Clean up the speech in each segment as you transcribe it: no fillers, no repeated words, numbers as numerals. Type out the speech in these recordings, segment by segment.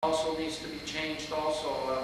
Also needs to be changed also.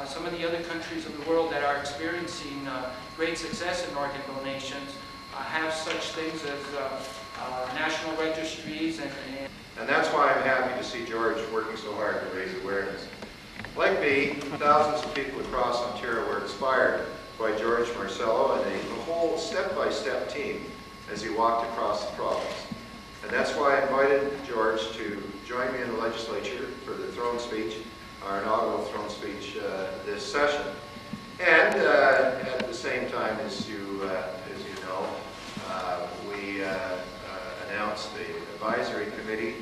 Some of the other countries of the world that are experiencing great success in organ donations have such things as national registries and that's why I'm happy to see George working so hard to raise awareness. Like me, thousands of people across Ontario were inspired by George Marcello and the whole step-by-step team as he walked across the province. And that's why I invited George to join me in the legislature for the throne speech, our inaugural throne speech this session. And at the same time, as you know, we announced the advisory committee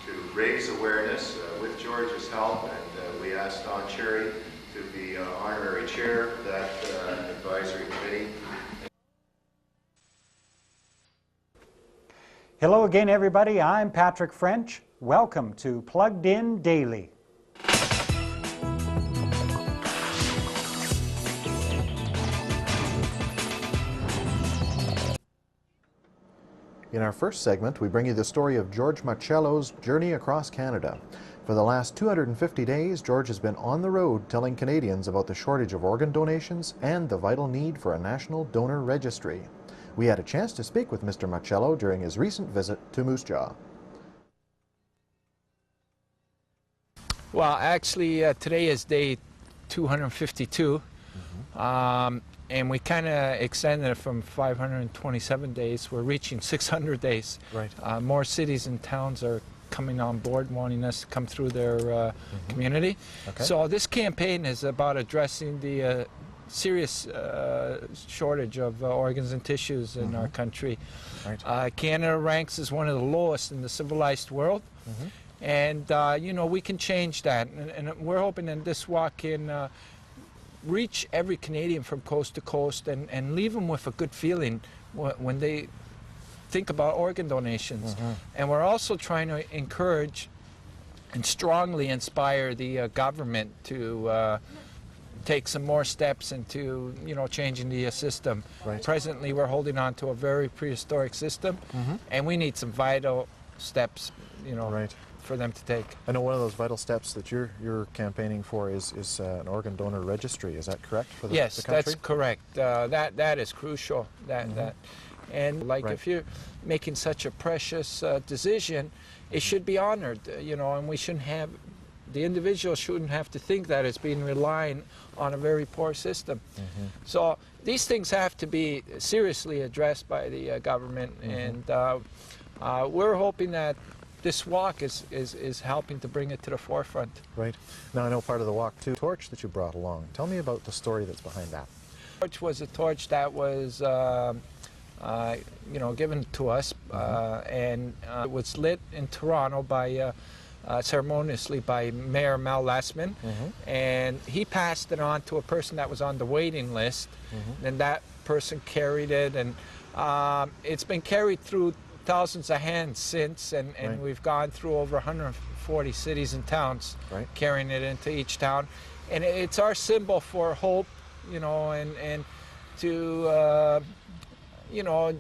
to raise awareness with George's help, and we asked Don Cherry to be honorary chair of that advisory committee. Hello again, everybody. I'm Patrick French. Welcome to Plugged In Daily. In our first segment, we bring you the story of George Marcello's journey across Canada. For the last 250 days, George has been on the road telling Canadians about the shortage of organ donations and the vital need for a national donor registry. We had a chance to speak with Mr. Marcello during his recent visit to Moose Jaw. Well, actually, today is day 252, and we kind of extended it from 527 days. We're reaching 600 days. Right. More cities and towns are coming on board, wanting us to come through their community. Okay. So this campaign is about addressing the serious shortage of organs and tissues in our country. Right. Canada ranks as one of the lowest in the civilized world. And, you know, we can change that. And we're hoping that this walk can reach every Canadian from coast to coast and leave them with a good feeling when they think about organ donations. And we're also trying to encourage and strongly inspire the government to take some more steps into, you know, changing the system. Right. Presently, we're holding on to a very prehistoric system, and we need some vital steps, you know, Right. for them to take. I know one of those vital steps that you're campaigning for is an organ donor registry. Is that correct for the, Yes, the country? that's correct. That is crucial. And like Right. if you're making such a precious decision, it should be honored, you know, and we shouldn't have, the individual shouldn't have to think that it's being relying on a very poor system. So these things have to be seriously addressed by the government, and we're hoping that this walk is helping to bring it to the forefront. Right. Now I know part of the walk too, torch that you brought along. Tell me about the story that's behind that. The torch was a torch that was you know, given to us, and it was lit in Toronto by ceremoniously by Mayor Mel Lessman, and he passed it on to a person that was on the waiting list, and that person carried it, and it's been carried through thousands of hands since, and Right. we've gone through over 140 cities and towns, Right. carrying it into each town, and it's our symbol for hope, you know, and to you know,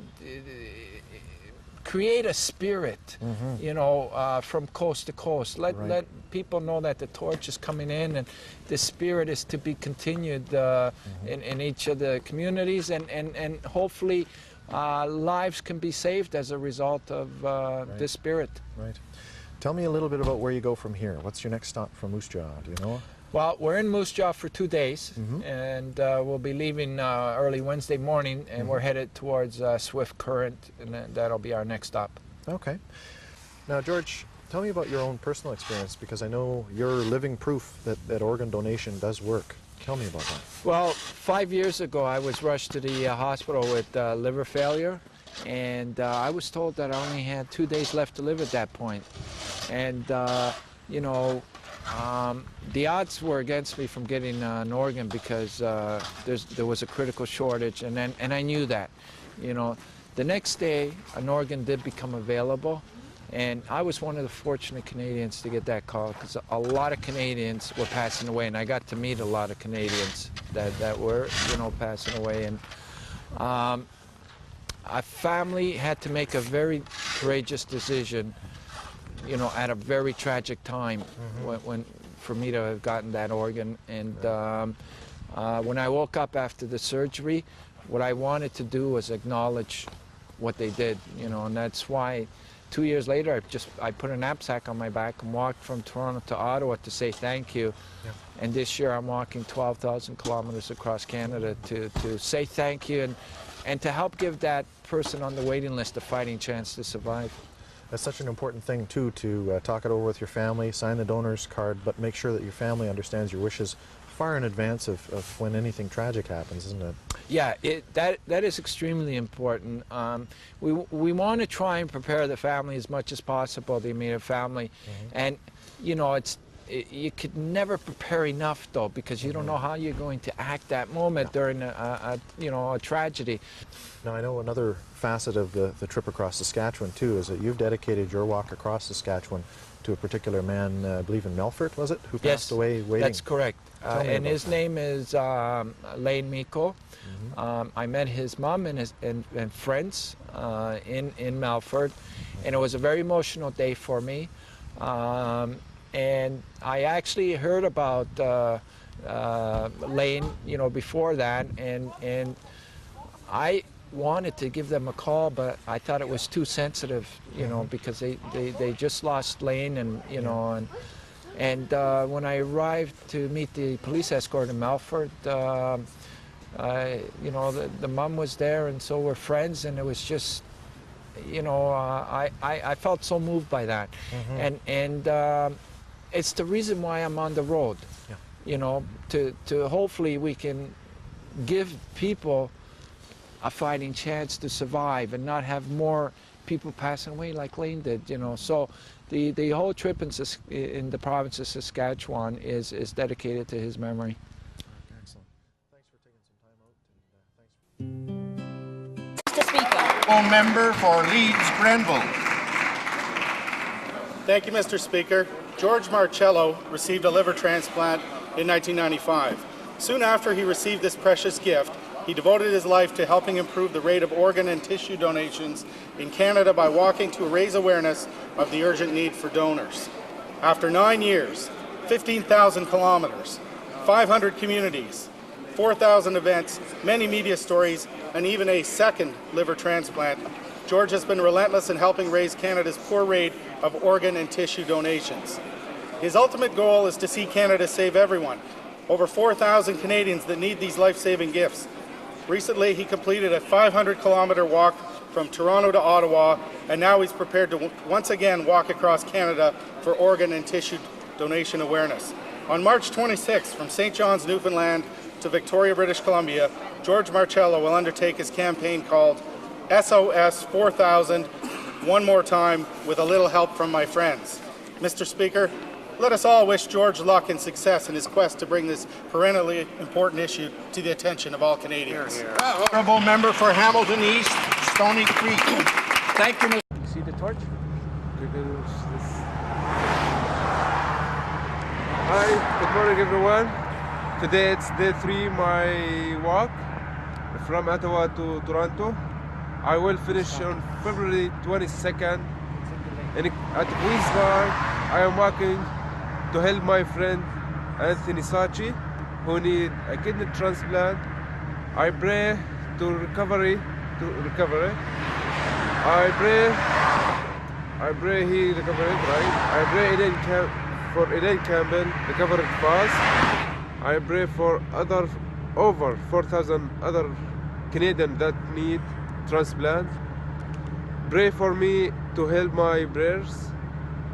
create a spirit, you know, from coast to coast. Let people know that the torch is coming in, and the spirit is to be continued in each of the communities, and hopefully lives can be saved as a result of this spirit. Right. Tell me a little bit about where you go from here. What's your next stop from Moose Jaw? Do you know? Well, we're in Moose Jaw for 2 days, and we'll be leaving early Wednesday morning, and we're headed towards Swift Current, and that'll be our next stop. Okay. Now, George, tell me about your own personal experience, because I know you're living proof that organ donation does work. Tell me about that. Well, 5 years ago, I was rushed to the hospital with liver failure, and I was told that I only had 2 days left to live at that point. And, you know, the odds were against me from getting an organ because there was a critical shortage, and I knew that. You know, the next day, an organ did become available, and I was one of the fortunate Canadians to get that call, because a lot of Canadians were passing away, and I got to meet a lot of Canadians that were, you know, passing away. And a family had to make a very courageous decision, you know, at a very tragic time, when for me to have gotten that organ. And when I woke up after the surgery, what I wanted to do was acknowledge what they did, you know, and that's why 2 years later I put a knapsack on my back and walked from Toronto to Ottawa to say thank you. Yeah. And this year I'm walking 12,000 kilometers across Canada to say thank you and to help give that person on the waiting list a fighting chance to survive. That's such an important thing, too, to talk it over with your family, sign the donor's card, but make sure that your family understands your wishes far in advance of when anything tragic happens, isn't it? Yeah, that is extremely important. We want to try and prepare the family as much as possible, the immediate family. And, you know, you could never prepare enough, though, because you don't know how you're going to act that moment during a tragedy. Now, I know another facet of the trip across Saskatchewan, too, is that you've dedicated your walk across Saskatchewan to a particular man, I believe in Melfort, was it, who passed away waiting? That's correct. And his name is Lane Miko. I met his mom and friends in Melfort, and it was a very emotional day for me. And I actually heard about Lane, you know, before that, and I wanted to give them a call, but I thought it was too sensitive, you know, because they just lost Lane, and you know, and when I arrived to meet the police escort in Melfort, you know, the mom was there, and so were friends, and it was just, you know, I felt so moved by that, and it's the reason why I'm on the road, you know, to hopefully we can give people a fighting chance to survive and not have more people passing away like Lane did, you know. So the whole trip in the province of Saskatchewan is dedicated to his memory. Excellent. Thanks for taking some time out. Mr. Speaker. Member for Leeds Grenville. Thank you, Mr. Speaker. George Marcello received a liver transplant in 1995. Soon after he received this precious gift, he devoted his life to helping improve the rate of organ and tissue donations in Canada by walking to raise awareness of the urgent need for donors. After 9 years, 15,000 kilometers, 500 communities, 4,000 events, many media stories, and even a second liver transplant, George has been relentless in helping raise Canada's poor rate of organ and tissue donations. His ultimate goal is to see Canada save everyone, over 4,000 Canadians that need these life-saving gifts. Recently, he completed a 500-kilometer walk from Toronto to Ottawa, and now he's prepared to once again walk across Canada for organ and tissue donation awareness. On March 26th, from St. John's, Newfoundland to Victoria, British Columbia, George Marcello will undertake his campaign called SOS 4000, one more time, with a little help from my friends. Mr. Speaker, let us all wish George luck and success in his quest to bring this perennially important issue to the attention of all Canadians. Honourable Member for Hamilton East, Stony Creek. Thank you, Mr. You see the torch? Hi, good morning everyone. Today it's day 3 my walk from Ottawa to Toronto. I will finish on February 22nd at Queensland. I am walking to help my friend Anthony Sachi, who need a kidney transplant. I pray to recovery. I pray he recovered, right? I pray for Elaine Campbell recovered fast. I pray for over 4,000 other Canadians that need transplant. Pray for me to help my prayers.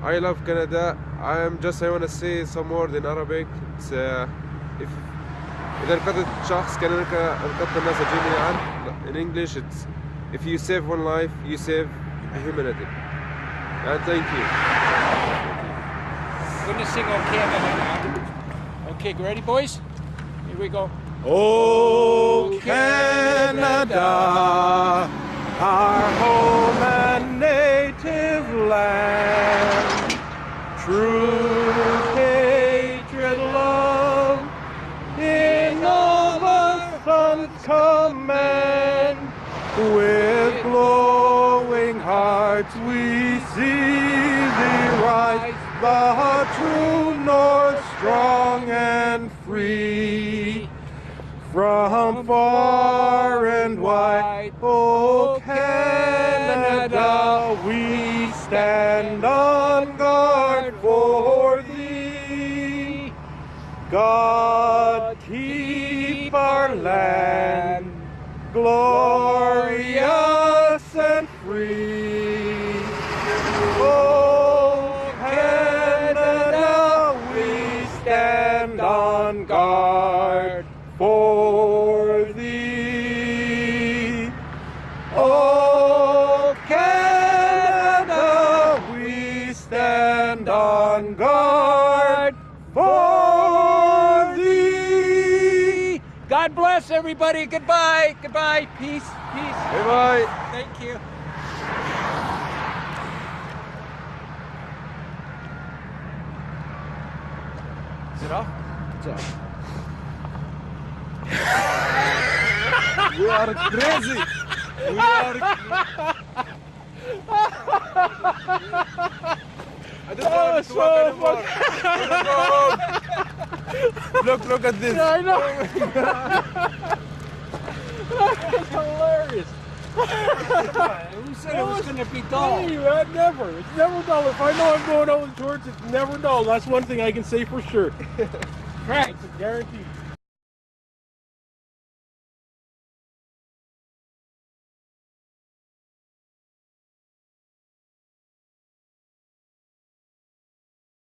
I love Canada. I want to say some word in Arabic. It's إذا انقذت شخص كان انقذت الناس جميعا. In English it's if you save one life, you save humanity. And thank you. We're going to sing on Canada now. Okay, ready, boys? Here we go. Oh, Canada, our home and native land, true patriot love, in all the sun's command, with glowing hearts we see thee rise, the true North strong and free. From far and wide, oh Canada, we stand on guard for thee. God keep our land glorious and free. Oh Canada, we stand on guard for thee. Oh Canada, we stand on guard for thee. God bless everybody. Goodbye. Goodbye. Peace. Peace. Bye-bye. Thank you. Is it off? It's off. We are crazy. We are. I don't want to walk anymore. We're gonna go home. Look at this. Yeah, I know. It's hilarious. Who said it was going to be dull? Hey, man, never. It's never dull. If I know I'm going out with George, it's never dull. That's one thing I can say for sure. Right. It's a guarantee.